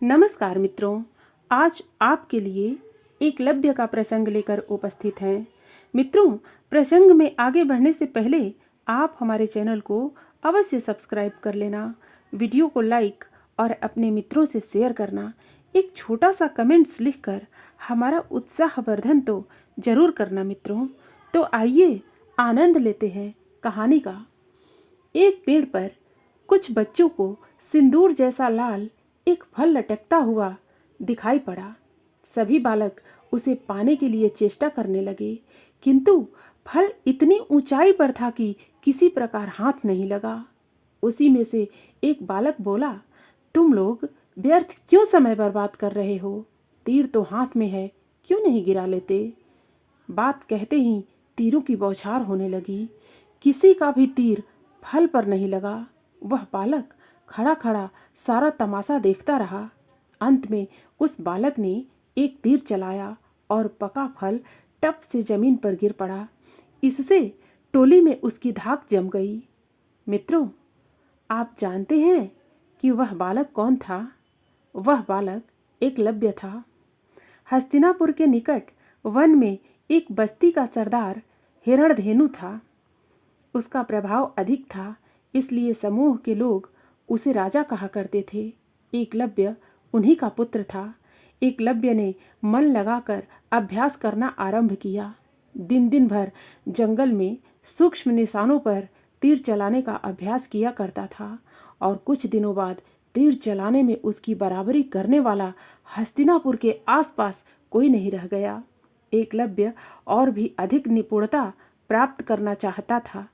नमस्कार मित्रों, आज आपके लिए एकलव्य का प्रसंग लेकर उपस्थित हैं। मित्रों, प्रसंग में आगे बढ़ने से पहले आप हमारे चैनल को अवश्य सब्सक्राइब कर लेना, वीडियो को लाइक और अपने मित्रों से शेयर करना, एक छोटा सा कमेंट्स लिखकर हमारा उत्साहवर्धन तो जरूर करना मित्रों। तो आइए आनंद लेते हैं कहानी का। एक पेड़ पर कुछ बच्चों को सिंदूर जैसा लाल एक फल लटकता हुआ दिखाई पड़ा। सभी बालक उसे पाने के लिए चेष्टा करने लगे, किंतु फल इतनी ऊंचाई पर था कि किसी प्रकार हाथ नहीं लगा। उसी में से एक बालक बोला, तुम लोग व्यर्थ क्यों समय बर्बाद कर रहे हो? तीर तो हाथ में है, क्यों नहीं गिरा लेते? बात कहते ही तीरों की बौछार होने लगी। किसी का भी तीर फल पर नहीं लगा। वह बालक खड़ा खड़ा सारा तमाशा देखता रहा। अंत में उस बालक ने एक तीर चलाया और पका फल टप से जमीन पर गिर पड़ा। इससे टोली में उसकी धाक जम गई। मित्रों, आप जानते हैं कि वह बालक कौन था? वह बालक एकलव्य था। हस्तिनापुर के निकट वन में एक बस्ती का सरदार हिरण्यधेनु था। उसका प्रभाव अधिक था, इसलिए समूह के लोग उसे राजा कहा करते थे। एकलव्य उन्हीं का पुत्र था। एकलव्य ने मन लगाकर अभ्यास करना आरंभ किया। दिन दिन भर जंगल में सूक्ष्म निशानों पर तीर चलाने का अभ्यास किया करता था और कुछ दिनों बाद तीर चलाने में उसकी बराबरी करने वाला हस्तिनापुर के आसपास कोई नहीं रह गया। एकलव्य और भी अधिक निपुणता प्राप्त करना चाहता था,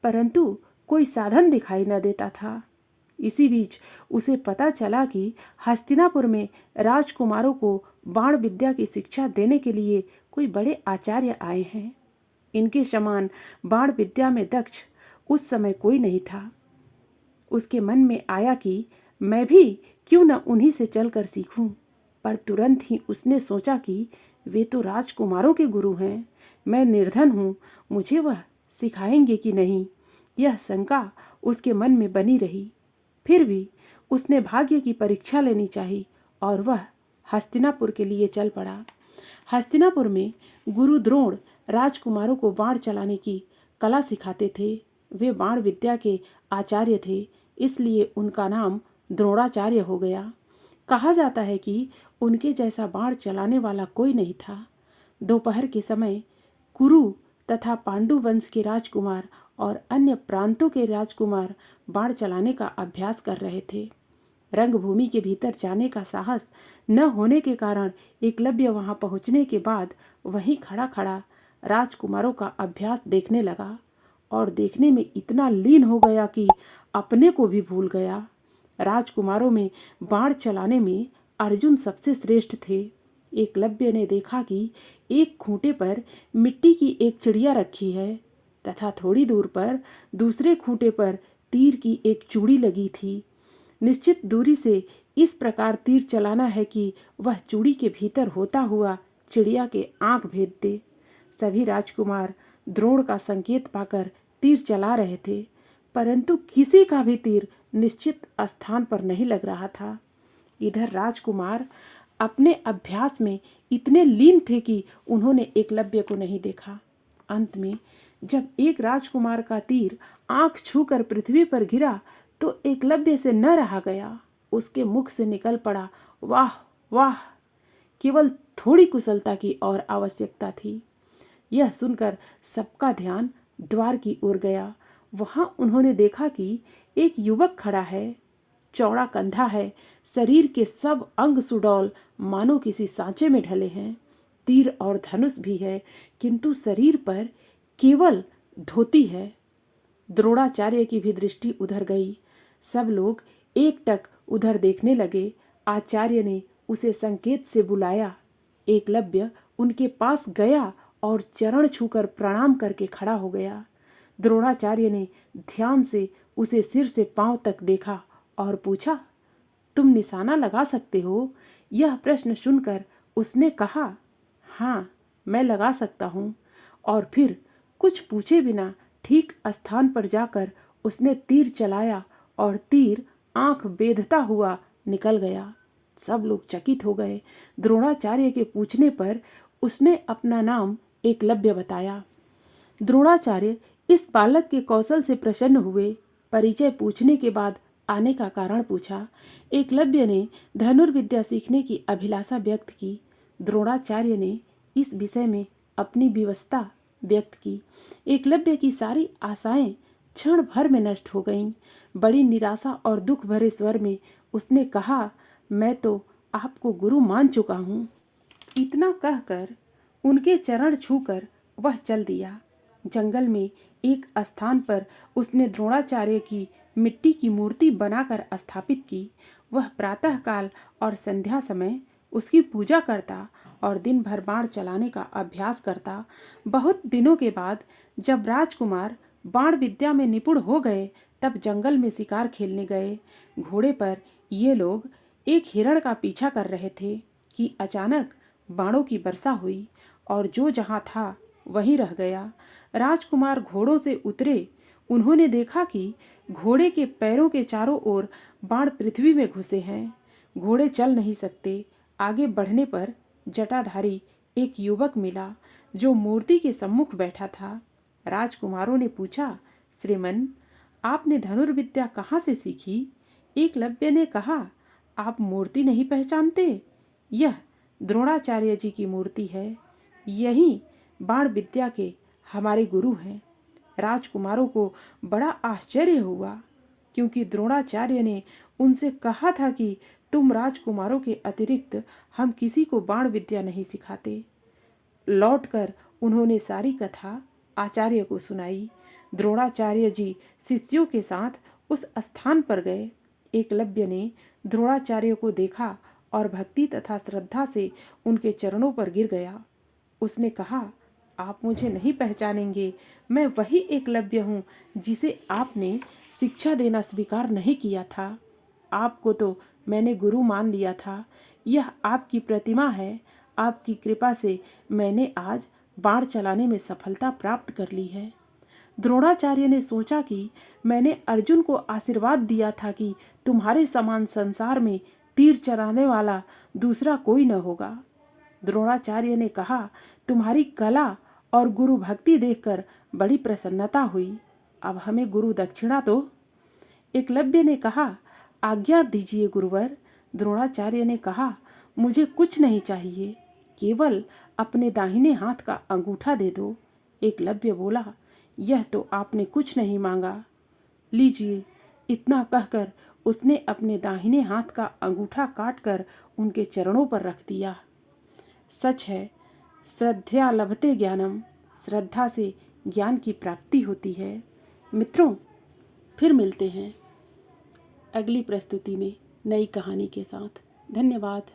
परंतु कोई साधन दिखाई न देता था। इसी बीच उसे पता चला कि हस्तिनापुर में राजकुमारों को बाण विद्या की शिक्षा देने के लिए कोई बड़े आचार्य आए हैं। इनके समान बाण विद्या में दक्ष उस समय कोई नहीं था। उसके मन में आया कि मैं भी क्यों न उन्हीं से चलकर सीखूं, पर तुरंत ही उसने सोचा कि वे तो राजकुमारों के गुरु हैं, मैं निर्धन हूँ, मुझे वह सिखाएंगे कि नहीं, यह शंका उसके मन में बनी रही। फिर भी उसने भाग्य की परीक्षा लेनी चाहिए और वह हस्तिनापुर के लिए चल पड़ा। हस्तिनापुर में गुरु द्रोण राजकुमारों को बाण चलाने की कला सिखाते थे। वे बाण विद्या के आचार्य थे, इसलिए उनका नाम द्रोणाचार्य हो गया। कहा जाता है कि उनके जैसा बाण चलाने वाला कोई नहीं था। दोपहर के समय कुरु तथा पांडु वंश के राजकुमार और अन्य प्रांतों के राजकुमार बाण चलाने का अभ्यास कर रहे थे। रंगभूमि के भीतर जाने का साहस न होने के कारण एकलव्य वहां पहुंचने के बाद वहीं खड़ा खड़ा राजकुमारों का अभ्यास देखने लगा और देखने में इतना लीन हो गया कि अपने को भी भूल गया। राजकुमारों में बाण चलाने में अर्जुन सबसे श्रेष्ठ थे। एकलव्य ने देखा कि एक खूंटे पर मिट्टी की एक चिड़िया रखी है तथा थोड़ी दूर पर दूसरे खूंटे पर तीर की एक चूड़ी लगी थी। निश्चित दूरी से इस प्रकार तीर चलाना है कि वह चूड़ी के भीतर होता हुआ चिड़िया के आंख भेद दे। सभी राजकुमार द्रोण का संकेत पाकर तीर चला रहे थे, परंतु किसी का भी तीर निश्चित स्थान पर नहीं लग रहा था। इधर राजकुमार अपने अभ्यास में इतने लीन थे कि उन्होंने एकलव्य को नहीं देखा। अंत में जब एक राजकुमार का तीर आंख छूकर पृथ्वी पर गिरा तो एकलव्य से न रहा गया। उसके मुख से निकल पड़ा, वाह वाह! केवल थोड़ी कुशलता की और आवश्यकता थी। यह सुनकर सबका ध्यान द्वार की ओर गया। वहां उन्होंने देखा कि एक युवक खड़ा है। चौड़ा कंधा है, शरीर के सब अंग सुडौल मानो किसी सांचे में ढले हैं। तीर और धनुष भी है, किंतु शरीर पर केवल धोती है। द्रोणाचार्य की भी दृष्टि उधर गई। सब लोग एकटक उधर देखने लगे। आचार्य ने उसे संकेत से बुलाया। एकलव्य उनके पास गया और चरण छूकर प्रणाम करके खड़ा हो गया। द्रोणाचार्य ने ध्यान से उसे सिर से पांव तक देखा और पूछा, तुम निशाना लगा सकते हो? यह प्रश्न सुनकर उसने कहा, हाँ, मैं लगा सकता हूँ। और फिर कुछ पूछे बिना ठीक स्थान पर जाकर उसने तीर चलाया और तीर आंख बेधता हुआ निकल गया। सब लोग चकित हो गए। द्रोणाचार्य के पूछने पर उसने अपना नाम एकलव्य बताया। द्रोणाचार्य इस बालक के कौशल से प्रसन्न हुए। परिचय पूछने के बाद आने का कारण पूछा। एकलव्य ने धनुर्विद्या सीखने की अभिलाषा व्यक्त की। द्रोणाचार्य ने इस विषय में अपनी विवशता व्यक्त की। एकलव्य की सारी आशाएं क्षण भर में नष्ट हो गईं। बड़ी निराशा और दुख भरे स्वर में उसने कहा, मैं तो आपको गुरु मान चुका हूँ। इतना कहकर उनके चरण छूकर वह चल दिया। जंगल में एक स्थान पर उसने द्रोणाचार्य की मिट्टी की मूर्ति बनाकर स्थापित की। वह प्रातःकाल और संध्या समय उसकी पूजा करता और दिन भर बाण चलाने का अभ्यास करता। बहुत दिनों के बाद जब राजकुमार बाण विद्या में निपुण हो गए तब जंगल में शिकार खेलने गए। घोड़े पर ये लोग एक हिरण का पीछा कर रहे थे कि अचानक बाणों की वर्षा हुई और जो जहां था वहीं रह गया। राजकुमार घोड़ों से उतरे। उन्होंने देखा कि घोड़े के पैरों के चारों ओर बाण पृथ्वी में घुसे हैं। घोड़े चल नहीं सकते। आगे बढ़ने पर जटाधारी एक युवक मिला जो मूर्ति के सम्मुख बैठा था। राजकुमारों ने पूछा, श्रीमन, आपने धनुर्विद्या कहाँ से सीखी? एकलव्य ने कहा, आप मूर्ति नहीं पहचानते? यह द्रोणाचार्य जी की मूर्ति है। यही बाण विद्या के हमारे गुरु हैं। राजकुमारों को बड़ा आश्चर्य हुआ क्योंकि द्रोणाचार्य ने उनसे कहा था कि तुम राजकुमारों के अतिरिक्त हम किसी को बाण विद्या नहीं सिखाते। लौटकर उन्होंने सारी कथा आचार्य को सुनाई। द्रोणाचार्य जी शिष्यों के साथ उस स्थान पर गए। एकलव्य ने द्रोणाचार्य को देखा और भक्ति तथा श्रद्धा से उनके चरणों पर गिर गया। उसने कहा, आप मुझे नहीं पहचानेंगे। मैं वही एकलव्य हूँ जिसे आपने शिक्षा देना स्वीकार नहीं किया था। आपको तो मैंने गुरु मान लिया था। यह आपकी प्रतिमा है। आपकी कृपा से मैंने आज बाण चलाने में सफलता प्राप्त कर ली है। द्रोणाचार्य ने सोचा कि मैंने अर्जुन को आशीर्वाद दिया था कि तुम्हारे समान संसार में तीर चलाने वाला दूसरा कोई न होगा। द्रोणाचार्य ने कहा, तुम्हारी कला और गुरु भक्ति देखकर बड़ी प्रसन्नता हुई। अब हमें गुरु दक्षिणा दो। एकलव्य ने कहा, आज्ञा दीजिए गुरुवर। द्रोणाचार्य ने कहा, मुझे कुछ नहीं चाहिए, केवल अपने दाहिने हाथ का अंगूठा दे दो। एकलव्य बोला, यह तो आपने कुछ नहीं मांगा, लीजिए। इतना कहकर उसने अपने दाहिने हाथ का अंगूठा काटकर उनके चरणों पर रख दिया। सच है, श्रद्धया लभते ज्ञानम। श्रद्धा से ज्ञान की प्राप्ति होती है। मित्रों, फिर मिलते हैं अगली प्रस्तुति में नई कहानी के साथ। धन्यवाद।